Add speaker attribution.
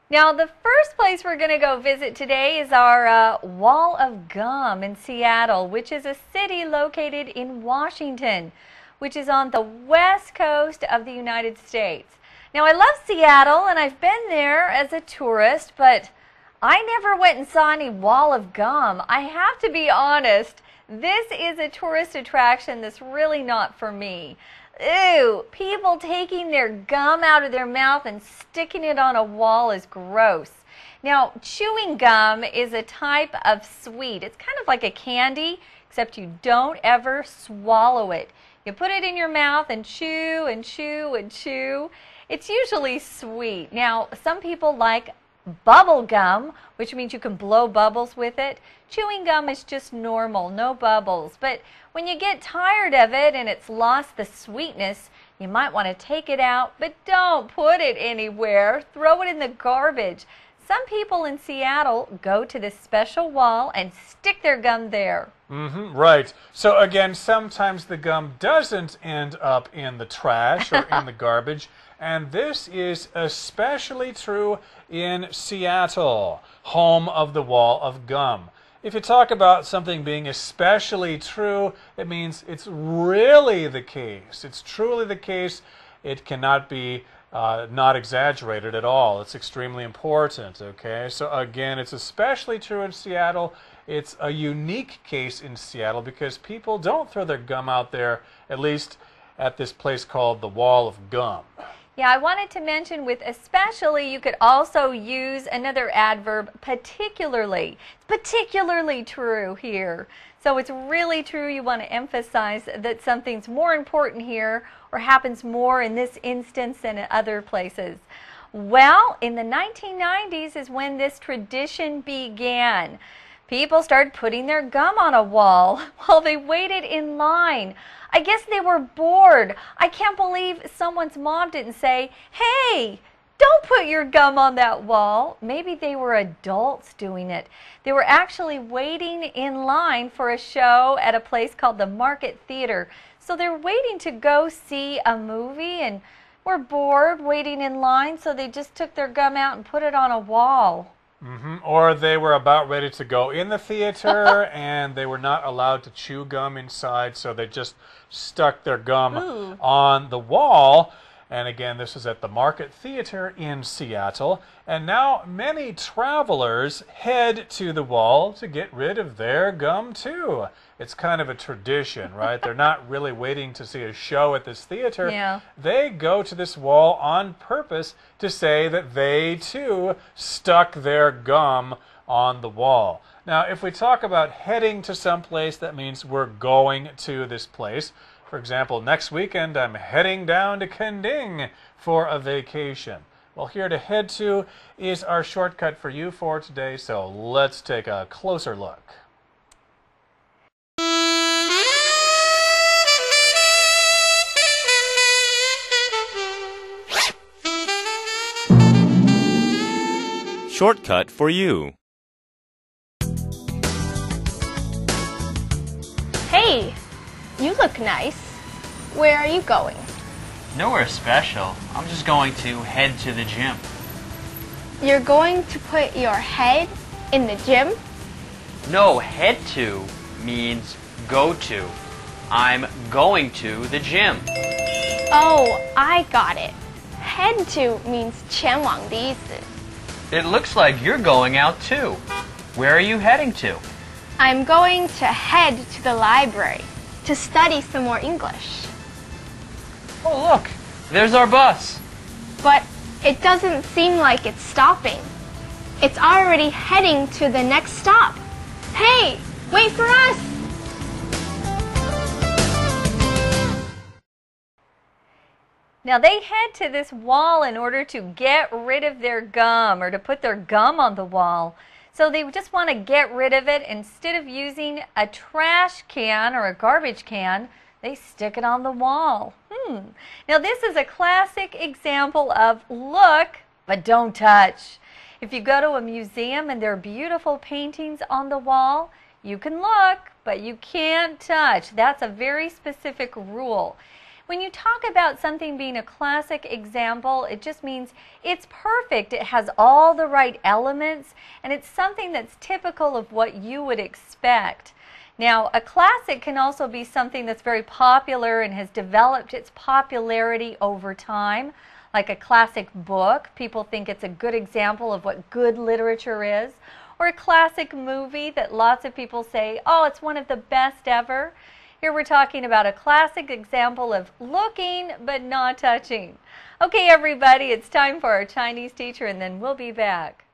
Speaker 1: Now, the first place we're going to go visit today is our Wall of Gum in Seattle, which is a city located in Washington, which is on the west coast of the United States. Now, I love Seattle, and I've been there as a tourist, but I never went and saw any Wall of Gum. I have to be honest, this is a tourist attraction that's really not for me. Ew, people taking their gum out of their mouth and sticking it on a wall is gross. Now, chewing gum is a type of sweet. It's kind of like a candy, except you don't ever swallow it. You put it in your mouth and chew and chew and chew. It's usually sweet. Now, some people like bubble gum, which means you can blow bubbles with it. Chewing gum is just normal, no bubbles. But when you get tired of it and it's lost the sweetness, you might want to take it out, but don't put it anywhere. Throw it in the garbage. Some people in Seattle go to this special wall and stick their gum there.
Speaker 2: Right. So again, sometimes the gum doesn't end up in the trash or in the garbage. And this is especially true in Seattle, home of the Wall of Gum. If you talk about something being especially true, it means it's really the case. It's truly the case. It cannot be not exaggerated at all. It's extremely important, okay? So again, it's especially true in Seattle. It's a unique case in Seattle because people don't throw their gum out there, at least at this place called the Wall of Gum.
Speaker 1: Yeah, I wanted to mention with especially, you could also use another adverb, particularly. It's particularly true here. So it's really true. You want to emphasize that something's more important here or happens more in this instance than in other places. Well, in the 1990s is when this tradition began. People started putting their gum on a wall while they waited in line. I guess they were bored. I can't believe someone's mom didn't say, "Hey, don't put your gum on that wall." Maybe they were adults doing it. They were actually waiting in line for a show at a place called the Market Theater. So they're waiting to go see a movie and were bored waiting in line, so they just took their gum out and put it on a wall.
Speaker 2: Or they were about ready to go in the theater and they were not allowed to chew gum inside, so they just stuck their gum on the wall. And again, this is at the Market Theater in Seattle. And now many travelers head to the wall to get rid of their gum too. It's kind of a tradition, right? They're not really waiting to see a show at this theater.
Speaker 1: Yeah.
Speaker 2: They go to this wall on purpose to say that they too stuck their gum on the wall. Now, if we talk about heading to some place, that means we're going to this place. For example, next weekend I'm heading down to Kending for a vacation. Well, here to head to is our shortcut for you for today, so let's take a closer look.
Speaker 3: Shortcut for you.
Speaker 4: Hey, you look nice. Where are you going?
Speaker 5: Nowhere special. I'm just going to head to the gym.
Speaker 4: You're going to put your head in the gym?
Speaker 5: No, head to means go to. I'm going to the gym.
Speaker 4: Oh, I got it. Head to means 前往的意思.
Speaker 5: It looks like you're going out too. Where are you heading to?
Speaker 4: I'm going to head to the library to study some more English.
Speaker 5: Oh, look, there's our bus.
Speaker 4: But it doesn't seem like it's stopping. It's already heading to the next stop. Hey, wait for us!
Speaker 1: Now, they head to this wall in order to get rid of their gum or to put their gum on the wall. So they just want to get rid of it. Instead of using a trash can or a garbage can, they stick it on the wall. Now, this is a classic example of look, but don't touch. If you go to a museum and there are beautiful paintings on the wall, you can look, but you can't touch. That's a very specific rule. When you talk about something being a classic example, it just means it's perfect. It has all the right elements, and it's something that's typical of what you would expect. Now, a classic can also be something that's very popular and has developed its popularity over time, like a classic book. People think it's a good example of what good literature is. Or a classic movie that lots of people say, oh, it's one of the best ever. Here we're talking about a classic example of looking but not touching. Okay, everybody, it's time for our Chinese teacher, and then we'll be back.